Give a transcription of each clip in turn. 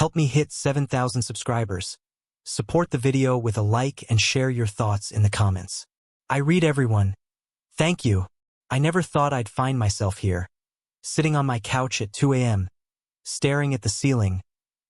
Help me hit 7,000 subscribers. Support the video with a like and share your thoughts in the comments. I read everyone. Thank you. I never thought I'd find myself here, sitting on my couch at 2 a.m., staring at the ceiling,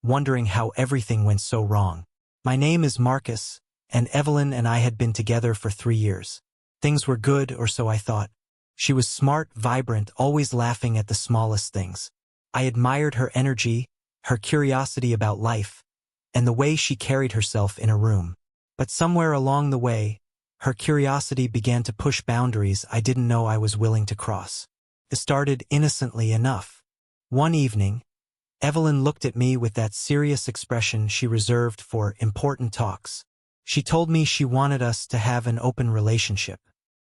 wondering how everything went so wrong. My name is Marcus, and Evelyn and I had been together for 3 years. Things were good, or so I thought. She was smart, vibrant, always laughing at the smallest things. I admired her energy, her curiosity about life, and the way she carried herself in a room. But somewhere along the way, her curiosity began to push boundaries I didn't know I was willing to cross. It started innocently enough. One evening, Evelyn looked at me with that serious expression she reserved for important talks. She told me she wanted us to have an open relationship.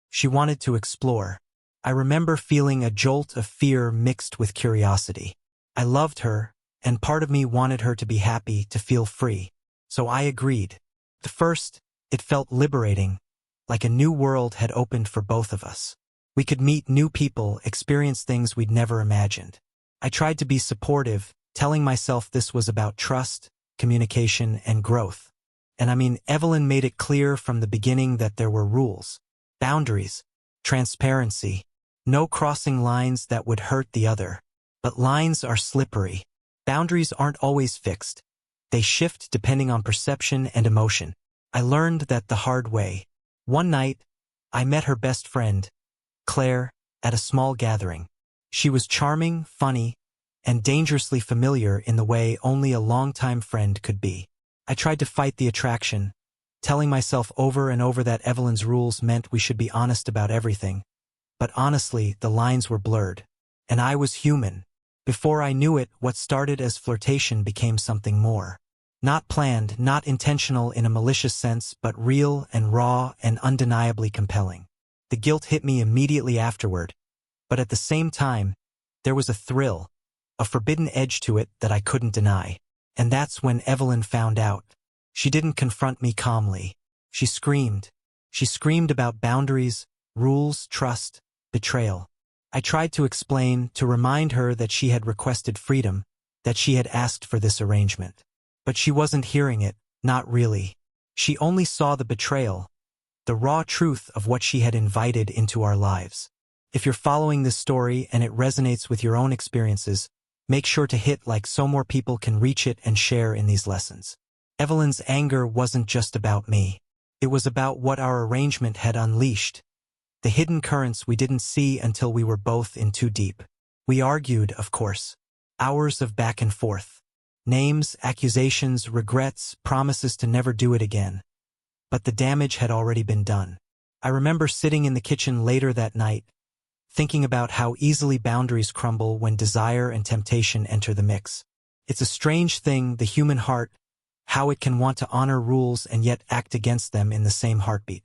She wanted to explore. I remember feeling a jolt of fear mixed with curiosity. I loved her, and part of me wanted her to be happy, to feel free. So I agreed. At first, it felt liberating, like a new world had opened for both of us. We could meet new people, experience things we'd never imagined. I tried to be supportive, telling myself this was about trust, communication, and growth. And Evelyn made it clear from the beginning that there were rules, boundaries, transparency, no crossing lines that would hurt the other. But lines are slippery. Boundaries aren't always fixed. They shift depending on perception and emotion. I learned that the hard way. One night, I met her best friend, Claire, at a small gathering. She was charming, funny, and dangerously familiar in the way only a longtime friend could be. I tried to fight the attraction, telling myself over and over that Evelyn's rules meant we should be honest about everything. But honestly, the lines were blurred. And I was human. Before I knew it, what started as flirtation became something more. Not planned, not intentional in a malicious sense, but real and raw and undeniably compelling. The guilt hit me immediately afterward, but at the same time, there was a thrill, a forbidden edge to it that I couldn't deny. And that's when Evelyn found out. She didn't confront me calmly. She screamed. She screamed about boundaries, rules, trust, betrayal. I tried to explain, to remind her that she had requested freedom, that she had asked for this arrangement. But she wasn't hearing it, not really. She only saw the betrayal, the raw truth of what she had invited into our lives. If you're following this story and it resonates with your own experiences, make sure to hit like so more people can reach it and share in these lessons. Evelyn's anger wasn't just about me. It was about what our arrangement had unleashed. The hidden currents we didn't see until we were both in too deep. We argued, of course. Hours of back and forth. Names, accusations, regrets, promises to never do it again. But the damage had already been done. I remember sitting in the kitchen later that night, thinking about how easily boundaries crumble when desire and temptation enter the mix. It's a strange thing, the human heart, how it can want to honor rules and yet act against them in the same heartbeat.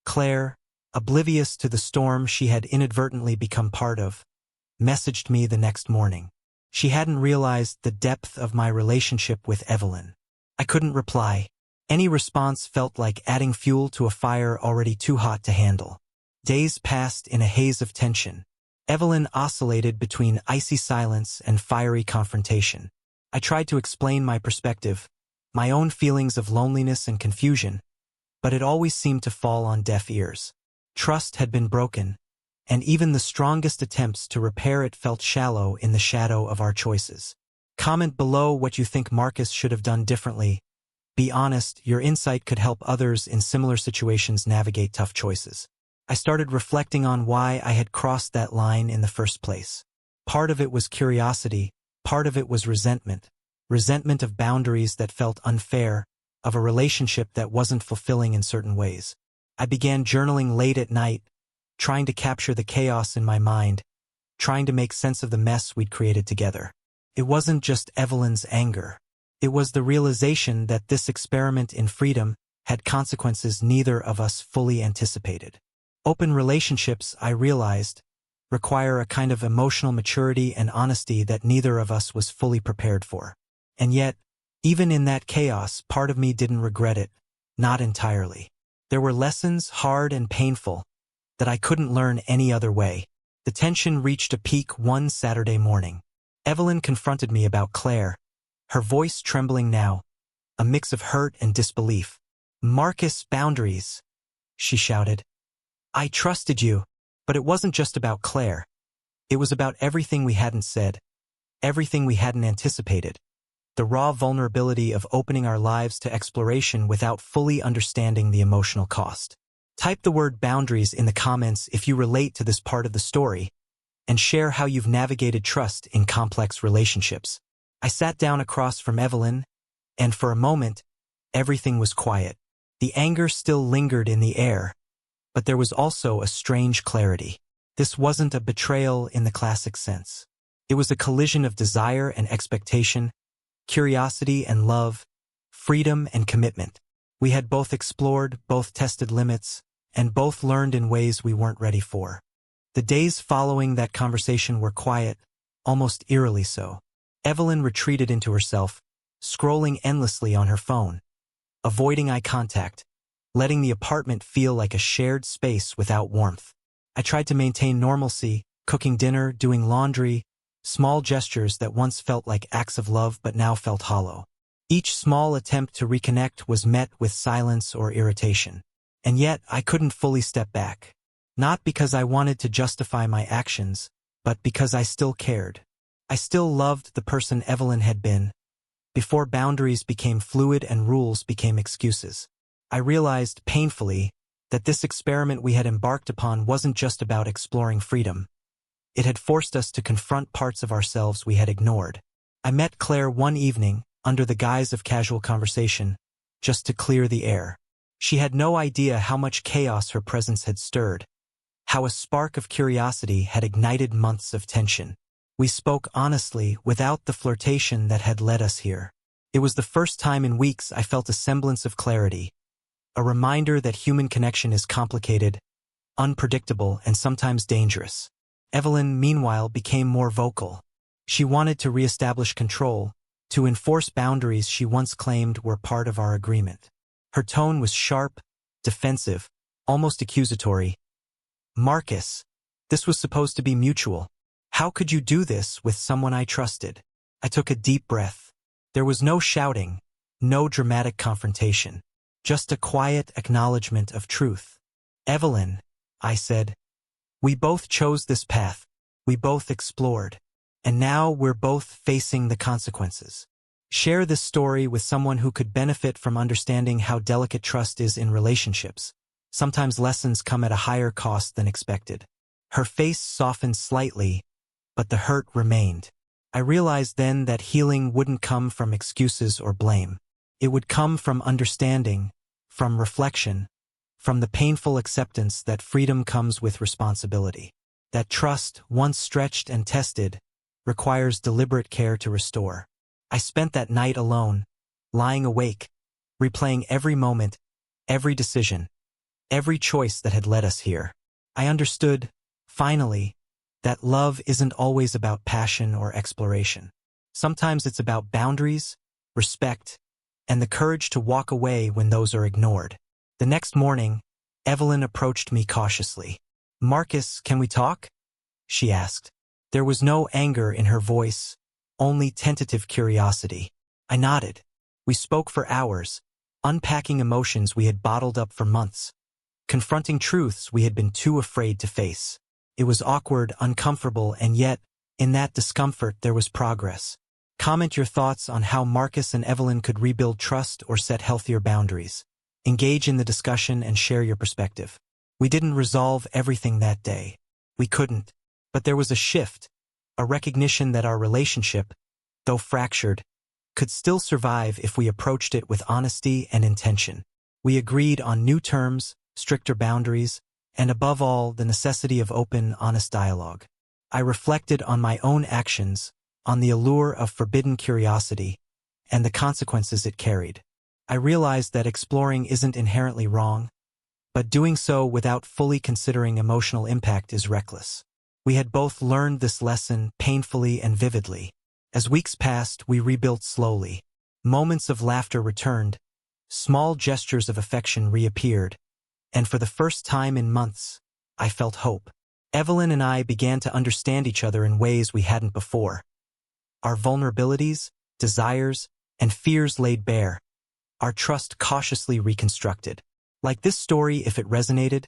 Claire, oblivious to the storm she had inadvertently become part of, messaged me the next morning. She hadn't realized the depth of my relationship with Evelyn. I couldn't reply. Any response felt like adding fuel to a fire already too hot to handle. Days passed in a haze of tension. Evelyn oscillated between icy silence and fiery confrontation. I tried to explain my perspective, my own feelings of loneliness and confusion, but it always seemed to fall on deaf ears. Trust had been broken, and even the strongest attempts to repair it felt shallow in the shadow of our choices. Comment below what you think Marcus should have done differently. Be honest, your insight could help others in similar situations navigate tough choices. I started reflecting on why I had crossed that line in the first place. Part of it was curiosity, part of it was resentment. Resentment of boundaries that felt unfair, of a relationship that wasn't fulfilling in certain ways. I began journaling late at night, trying to capture the chaos in my mind, trying to make sense of the mess we'd created together. It wasn't just Evelyn's anger. It was the realization that this experiment in freedom had consequences neither of us fully anticipated. Open relationships, I realized, require a kind of emotional maturity and honesty that neither of us was fully prepared for. And yet, even in that chaos, part of me didn't regret it, not entirely. There were lessons, hard and painful, that I couldn't learn any other way. The tension reached a peak one Saturday morning. Evelyn confronted me about Claire, her voice trembling now, a mix of hurt and disbelief. "Marcus, boundaries," she shouted. "I trusted you, but it wasn't just about Claire. It was about everything we hadn't said, everything we hadn't anticipated. The raw vulnerability of opening our lives to exploration without fully understanding the emotional cost." Type the word boundaries in the comments if you relate to this part of the story, and share how you've navigated trust in complex relationships. I sat down across from Evelyn, and for a moment, everything was quiet. The anger still lingered in the air, but there was also a strange clarity. This wasn't a betrayal in the classic sense. It was a collision of desire and expectation, curiosity and love, freedom and commitment. We had both explored, both tested limits, and both learned in ways we weren't ready for. The days following that conversation were quiet, almost eerily so. Evelyn retreated into herself, scrolling endlessly on her phone, avoiding eye contact, letting the apartment feel like a shared space without warmth. I tried to maintain normalcy, cooking dinner, doing laundry, small gestures that once felt like acts of love but now felt hollow. Each small attempt to reconnect was met with silence or irritation. And yet, I couldn't fully step back. Not because I wanted to justify my actions, but because I still cared. I still loved the person Evelyn had been, before boundaries became fluid and rules became excuses. I realized, painfully, that this experiment we had embarked upon wasn't just about exploring freedom. It had forced us to confront parts of ourselves we had ignored. I met Claire one evening, under the guise of casual conversation, just to clear the air. She had no idea how much chaos her presence had stirred, how a spark of curiosity had ignited months of tension. We spoke honestly, without the flirtation that had led us here. It was the first time in weeks I felt a semblance of clarity, a reminder that human connection is complicated, unpredictable, and sometimes dangerous. Evelyn, meanwhile, became more vocal. She wanted to reestablish control, to enforce boundaries she once claimed were part of our agreement. Her tone was sharp, defensive, almost accusatory. "Marcus, this was supposed to be mutual. How could you do this with someone I trusted?" I took a deep breath. There was no shouting, no dramatic confrontation, just a quiet acknowledgement of truth. "Evelyn," I said, "we both chose this path, we both explored, and now we're both facing the consequences. Share this story with someone who could benefit from understanding how delicate trust is in relationships. Sometimes lessons come at a higher cost than expected." Her face softened slightly, but the hurt remained. I realized then that healing wouldn't come from excuses or blame. It would come from understanding, from reflection, from the painful acceptance that freedom comes with responsibility. That trust, once stretched and tested, requires deliberate care to restore. I spent that night alone, lying awake, replaying every moment, every decision, every choice that had led us here. I understood, finally, that love isn't always about passion or exploration. Sometimes it's about boundaries, respect, and the courage to walk away when those are ignored. The next morning, Evelyn approached me cautiously. "Marcus, can we talk?" she asked. There was no anger in her voice, only tentative curiosity. I nodded. We spoke for hours, unpacking emotions we had bottled up for months, confronting truths we had been too afraid to face. It was awkward, uncomfortable, and yet, in that discomfort there was progress. Comment your thoughts on how Marcus and Evelyn could rebuild trust or set healthier boundaries. Engage in the discussion and share your perspective. We didn't resolve everything that day. We couldn't. But there was a shift, a recognition that our relationship, though fractured, could still survive if we approached it with honesty and intention. We agreed on new terms, stricter boundaries, and above all, the necessity of open, honest dialogue. I reflected on my own actions, on the allure of forbidden curiosity, and the consequences it carried. I realized that exploring isn't inherently wrong, but doing so without fully considering emotional impact is reckless. We had both learned this lesson painfully and vividly. As weeks passed, we rebuilt slowly. Moments of laughter returned, small gestures of affection reappeared, and for the first time in months, I felt hope. Evelyn and I began to understand each other in ways we hadn't before. Our vulnerabilities, desires, and fears laid bare, our trust cautiously reconstructed. Like this story, if it resonated,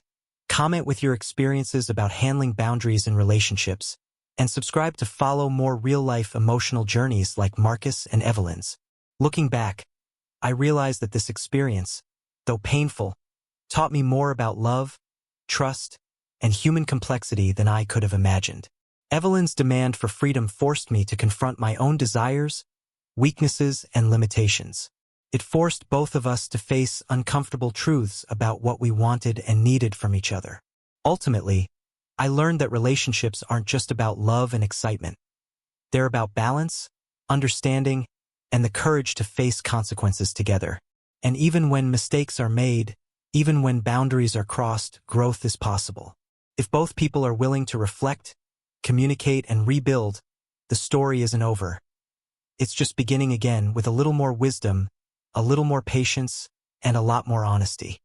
comment with your experiences about handling boundaries in relationships, and subscribe to follow more real-life emotional journeys like Marcus and Evelyn's. Looking back, I realized that this experience, though painful, taught me more about love, trust, and human complexity than I could have imagined. Evelyn's demand for freedom forced me to confront my own desires, weaknesses, and limitations. It forced both of us to face uncomfortable truths about what we wanted and needed from each other. Ultimately, I learned that relationships aren't just about love and excitement. They're about balance, understanding, and the courage to face consequences together. And even when mistakes are made, even when boundaries are crossed, growth is possible. If both people are willing to reflect, communicate, and rebuild, the story isn't over. It's just beginning again with a little more wisdom, a little more patience, and a lot more honesty.